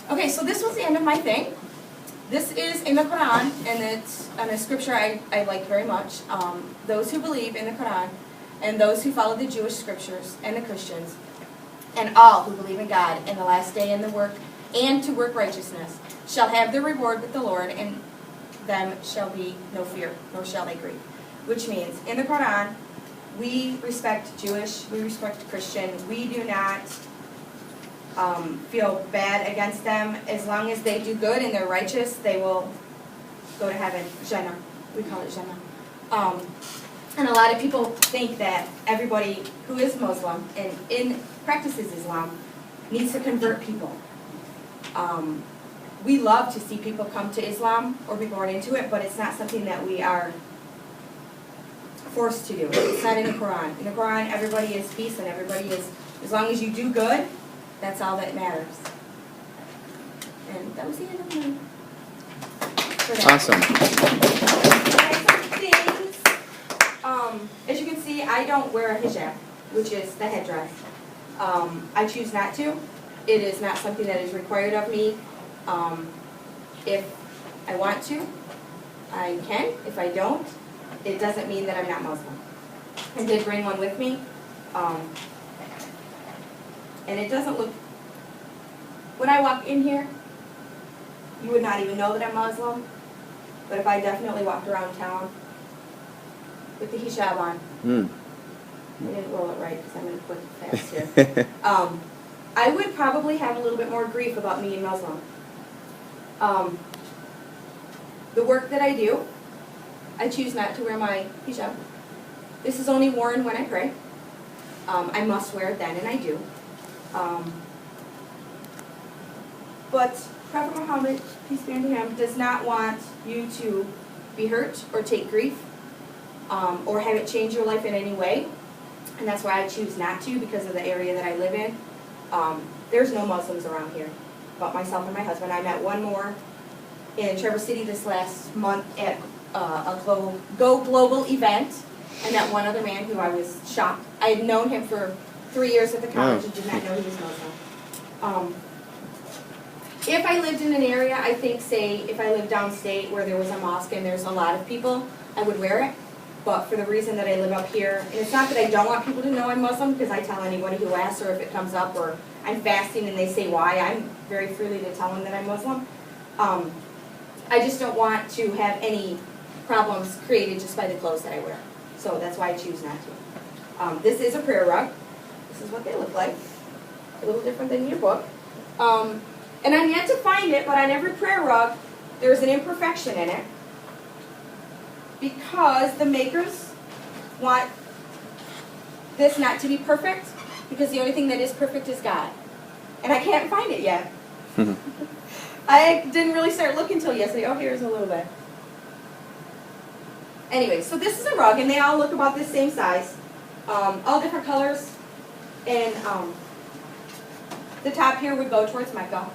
Okay, so this was the end of my thing. This is in the Quran, and it's a scripture I like very much. Those who believe in the Quran, and those who follow the Jewish scriptures, and the Christians, and all who believe in God and the last day and to work righteousness, shall have their reward with the Lord, and them shall be no fear, nor shall they grieve. Which means, in the Quran, we respect Jewish, we respect Christian, we do not feel bad against them. As long as they do good and they're righteous, they will go to heaven. Jannah. We call it Jannah. And a lot of people think that everybody who is Muslim and practices Islam needs to convert people. We love to see people come to Islam or be born into it, but it's not something that we are forced to do. It's not in the Quran. In the Quran, everybody is peace and everybody is, as long as you do good, that's all that matters. And that was the end of mine. Awesome. Things. As you can see, I don't wear a hijab, which is the headdress. I choose not to. It is not something that is required of me. If I want to, I can. If I don't, it doesn't mean that I'm not Muslim. I did bring one with me. And it doesn't look, when I walk in here, you would not even know that I'm Muslim. But if I definitely walked around town with the hijab on, I didn't roll it right because I'm going to put it fast here. I would probably have a little bit more grief about being Muslim. The work that I do, I choose not to wear my hijab. This is only worn when I pray. I must wear it then, and I do. But Prophet Muhammad, peace be unto him, does not want you to be hurt or take grief or have it change your life in any way. And that's why I choose not to, because of the area that I live in. There's no Muslims around here but myself and my husband. I met one more in Traverse City this last month at a Go Global event. I met one other man who I was shocked. I had known him for 3 years at the college and did not know he was Muslim. If I lived in an area, I think, say, if I lived downstate where there was a mosque and there's a lot of people, I would wear it. But for the reason that I live up here, and it's not that I don't want people to know I'm Muslim, because I tell anybody who asks, or if it comes up, or I'm fasting and they say why, I'm very freely to tell them that I'm Muslim. I just don't want to have any problems created just by the clothes that I wear. So that's why I choose not to. This is a prayer rug. This is what they look like. A little different than your book. And I'm yet to find it, but on every prayer rug, there's an imperfection in it. Because the makers want this not to be perfect, because the only thing that is perfect is God. And I can't find it yet. I didn't really start looking until yesterday. Oh, here's a little bit. Anyway, so this is a rug, and they all look about the same size. All different colors. And the top here would go towards Mecca.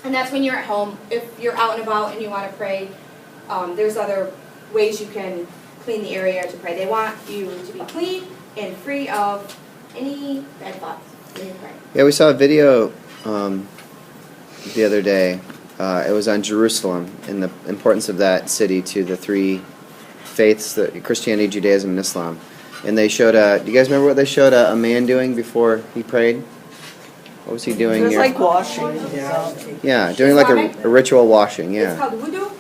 And that's when you're at home. If you're out and about and you want to pray, there's other ways you can clean the area to pray. They want you to be clean and free of any bad thoughts when you pray. Yeah, we saw a video the other day. It was on Jerusalem and the importance of that city to the three faiths, the Christianity, Judaism, and Islam. And they showed do you guys remember what they showed a man doing before he prayed? What was he doing It was here? like washing. Yeah, doing like a ritual washing, yeah. It's called wudu,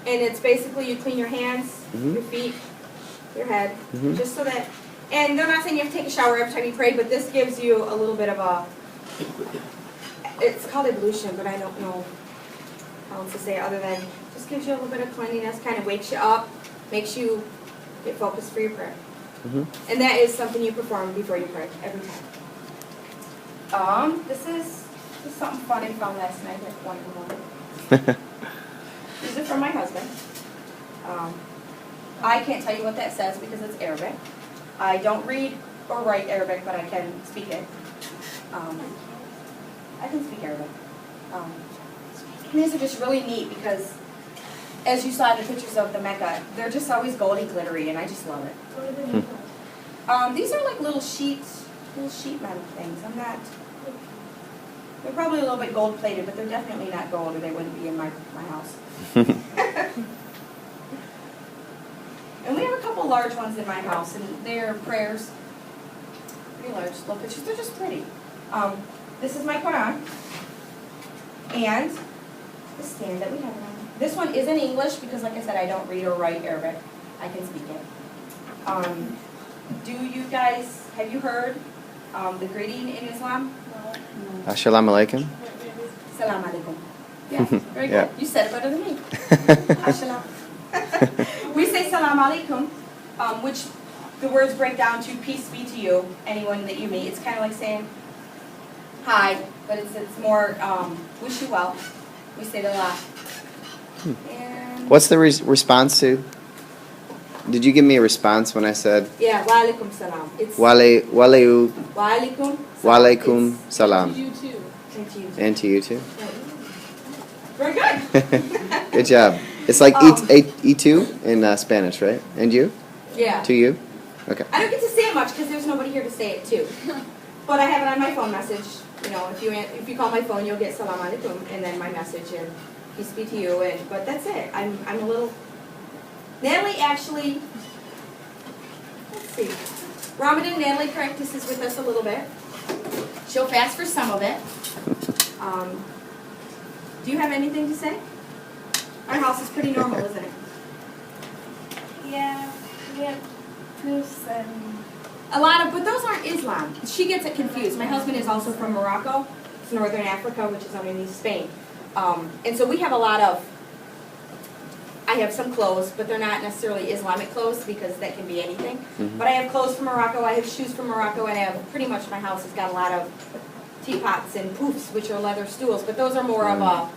and it's basically you clean your hands, your feet, your head, just so that, and they're not saying you have to take a shower every time you pray, but this gives you a little bit of a, it's called ablution, but I don't know how else to say it other than, just gives you a little bit of cleanliness, kind of wakes you up, makes you get focused for your prayer. And that is something you perform before you pray, every time. This is something fun I found last night at 1 in the morning. These are from my husband. I can't tell you what that says because it's Arabic. I don't read or write Arabic, but I can speak it. I can speak Arabic. These are just really neat because, as you saw in the pictures of the Mecca, they're just always goldy, glittery, and I just love it. These are like little sheet metal things. I'm not. They're probably a little bit gold plated, but they're definitely not gold, or they wouldn't be in my house. And we have a couple large ones in my house, and they're prayers. Pretty large, little pictures. They're just pretty. This is my Quran, and the stand that we have around. This one is in English because, like I said, I don't read or write Arabic. I can speak it. Do you guys, have you heard the greeting in Islam? Assalamu alaikum. Salam alaikum. Yeah, very Yeah. good. You said it better than me. Assalam. We say salam alaikum, which the words break down to peace be to you, anyone that you meet. It's kind of like saying hi, but it's more wish you well. We say it a lot. And What's the response to? Did you give me a response when I said yeah, wa alaikum salam. It's Walaikum wa alaikum Walaikum salam? You too. And to you. And to you too. Very good. Good job. It's like E2 in Spanish, right? And you? Yeah. To you? Okay. I don't get to say it much because there's nobody here to say it to. But I have it on my phone message. You know, if you call my phone, you'll get salam alaikum and then my message and peace be to you. But that's it. I'm a little. Natalie actually. Let's see. Ramadan, Natalie practices with us a little bit. She'll fast for some of it. Do you have anything to say? Our house is pretty normal, isn't it? Yeah, we have proofs and A lot of, but those aren't Islam. She gets it confused. My husband is also from Morocco. It's Northern Africa, which is underneath Spain. And so we have a lot of, I have some clothes, but they're not necessarily Islamic clothes because that can be anything. Mhm. But I have clothes from Morocco, I have shoes from Morocco, and I have pretty much my house has got a lot of teapots and poofs, which are leather stools. But those are more of a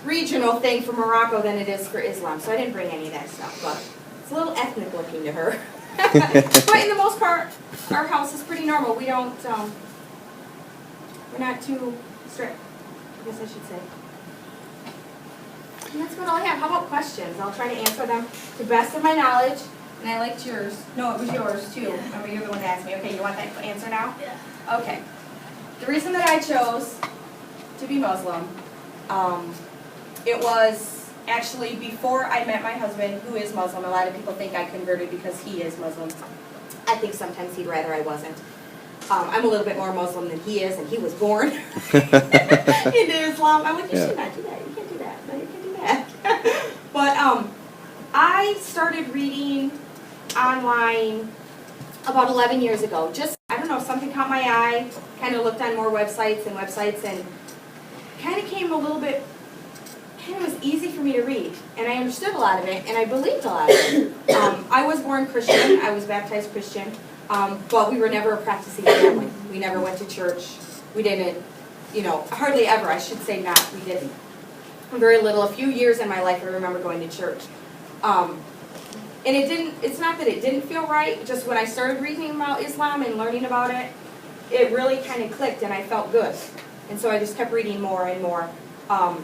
regional thing for Morocco than it is for Islam. So I didn't bring any of that stuff, but it's a little ethnic looking to her. But in the most part, our house is pretty normal. We don't, we're not too strict, I guess I should say. And that's about all I have. How about questions? I'll try to answer them to the best of my knowledge. And I liked yours. No, it was yours too. Remember, you're the one that asked me. Okay, you want that answer now? yeah. Okay. The reason that I chose to be Muslim, it was actually before I met my husband, who is Muslim. A lot of people think I converted because he is Muslim. I think sometimes he'd rather I wasn't. I'm a little bit more Muslim than he is, and he was born into Islam. I'm like, you should not do that. You can't do that. No, you can't do that. But I started reading online about 11 years ago. Just, I don't know, something caught my eye, kind of looked on more websites, and kind of came a little bit, kind of was easy for me to read. And I understood a lot of it, and I believed a lot of it. I was born Christian. I was baptized Christian. But we were never a practicing family. We never went to church. We didn't, hardly ever. I should say not. We didn't. Very little. A few years in my life I remember going to church. And it's not that it didn't feel right, just when I started reading about Islam and learning about it, it really kind of clicked and I felt good. And so I just kept reading more and more. I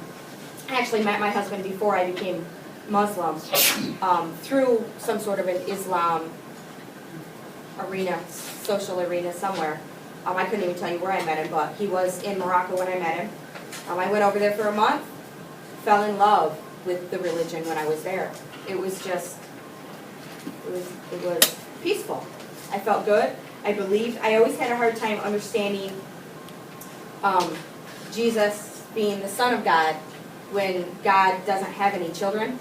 actually met my husband before I became Muslim through some sort of an Islam arena, social arena somewhere. I couldn't even tell you where I met him, but he was in Morocco when I met him. I went over there for a month, fell in love with the religion when I was there. It was just, it was peaceful. I felt good. I believed. I always had a hard time understanding Jesus being the Son of God when God doesn't have any children.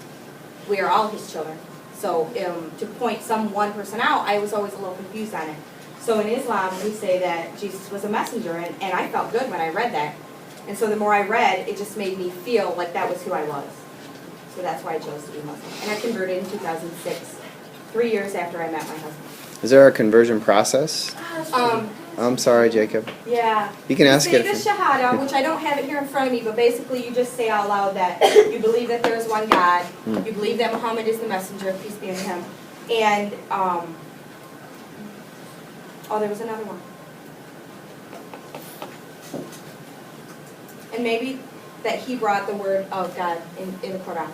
We are all His children. So to point some one person out, I was always a little confused on it. So in Islam, we say that Jesus was a messenger, and I felt good when I read that. And so the more I read, it just made me feel like that was who I was. So that's why I chose to be Muslim. And I converted in 2006, 3 years after I met my husband. Is there a conversion process? I'm sorry, Jacob. Yeah. You can ask say it. the Shahada, which I don't have it here in front of me, but basically you just say out loud that you believe that there is one God, you believe that Muhammad is the messenger, peace be unto him, and, there was another one. And maybe that he brought the word of God in the Quran.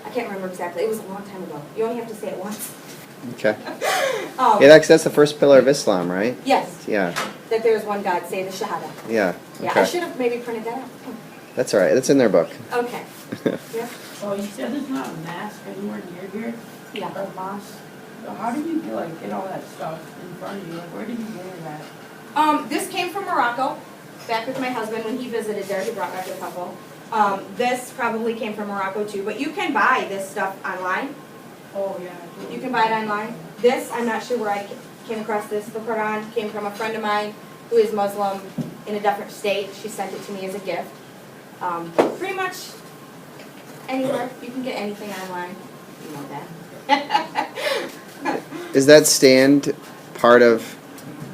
I can't remember exactly. It was a long time ago. You only have to say it once. Okay. Yeah, that's the first pillar of Islam, right? Yes. Yeah. that there is one God, say the Shahada. Yeah. Yeah, Okay. I should have maybe printed that out. That's all right. That's in their book. Okay. Yeah. Oh, you said there's not a mask anywhere near here? Yeah. Or mosque? So how did you get all that stuff in front of you? Like, where did you get that? This came from Morocco, back with my husband when he visited there. He brought back a couple. This probably came from Morocco too, but you can buy this stuff online. Oh, yeah. You can buy it online. This, I'm not sure where I came across this. The Quran came from a friend of mine who is Muslim in a different state. She sent it to me as a gift. Pretty much anywhere. You can get anything online. You know that. Is that stand part of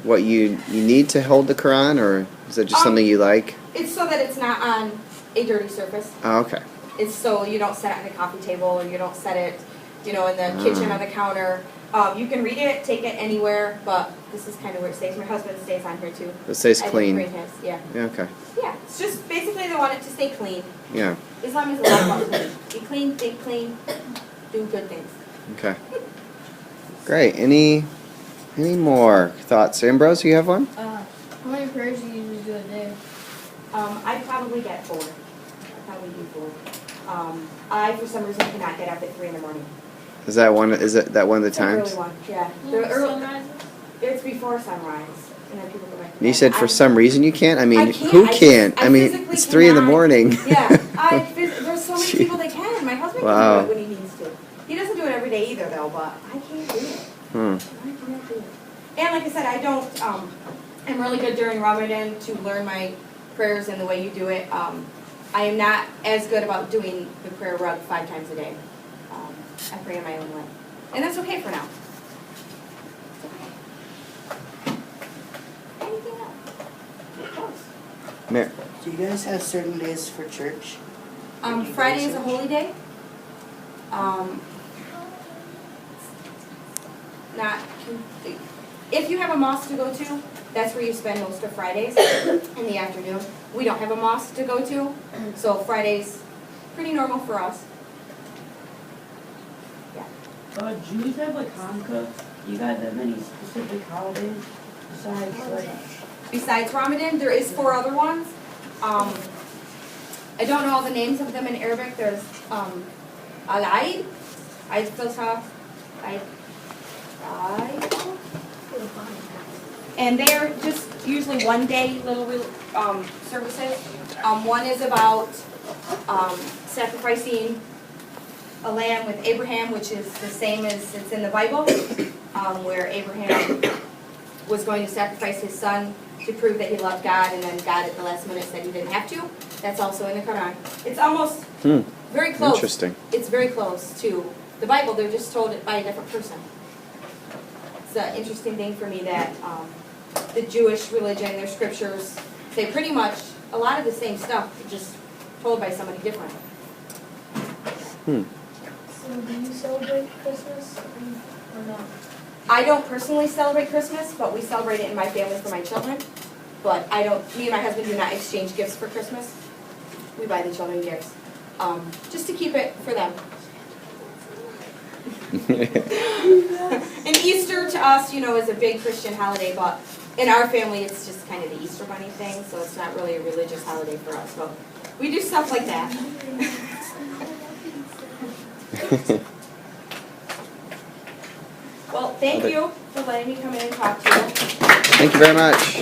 what you need to hold the Quran, or is that just something you like? It's so that it's not on a dirty surface. Oh, okay. It's so you don't set it on the coffee table, or you don't set it, in the kitchen on the counter. You can read it, take it anywhere, but this is kind of where it stays. My husband stays on here too. It stays I didn't clean. bring his, yeah. Yeah, okay. Yeah, it's just basically they want it to stay clean. Yeah. Islam is a lot about clean. Be clean, think clean, do good things. Okay. Great. Any more thoughts? Ambrose, you have one? How many prayers do you usually do a day? I probably get 4. I probably do 4. I, for some reason, cannot get up at 3 in the morning. Is that one of the It's an times? early one, yeah. Sunrises? It's before sunrise, and then people go back to And you bed. said for some reason you can't? I mean, I can't. who I just- can't? I I mean, physically it's 3 in the cannot. morning. Yeah, there's so many Gee. people that can. My husband Wow. can do it when he needs to. He doesn't do it every day either, though, but I can't do it. Hmm. I cannot do it. And like I said, I don't, I'm really good during Ramadan to learn my prayers and the way you do it. I am not as good about doing the prayer rug 5 times a day. I pray in my own way. And that's okay for now. It's okay. Anything else? Of course. Mar- Do you guys have certain days for church? Or do you go to Friday is a church? holy day. Not, if you have a mosque to go to, that's where you spend most of Fridays in the afternoon. We don't have a mosque to go to, so Friday's pretty normal for us. Yeah. Jews have like Hanukkah. You guys have any specific holidays besides like? Besides Ramadan, there is 4 other ones. I don't know all the names of them in Arabic. There's Al-Eid, Eid al-Fitr, Eid. And they are just usually 1-day little services. One is about sacrificing a lamb with Abraham, which is the same as it's in the Bible, where Abraham was going to sacrifice his son to prove that he loved God, and then God at the last minute said he didn't have to. That's also in the Quran. It's almost very close. Interesting. It's very close to the Bible. They're just told it by a different person. It's an interesting thing for me that the Jewish religion, their scriptures, say pretty much a lot of the same stuff, just told by somebody different. So do you celebrate Christmas or not? I don't personally celebrate Christmas, but we celebrate it in my family for my children. But me and my husband do not exchange gifts for Christmas. We buy the children gifts, just to keep it for them. And Easter to us, is a big Christian holiday, but in our family it's just kind of the Easter bunny thing, so it's not really a religious holiday for us. But we do stuff like that. Well, thank you for letting me come in and talk to you. Thank you very much.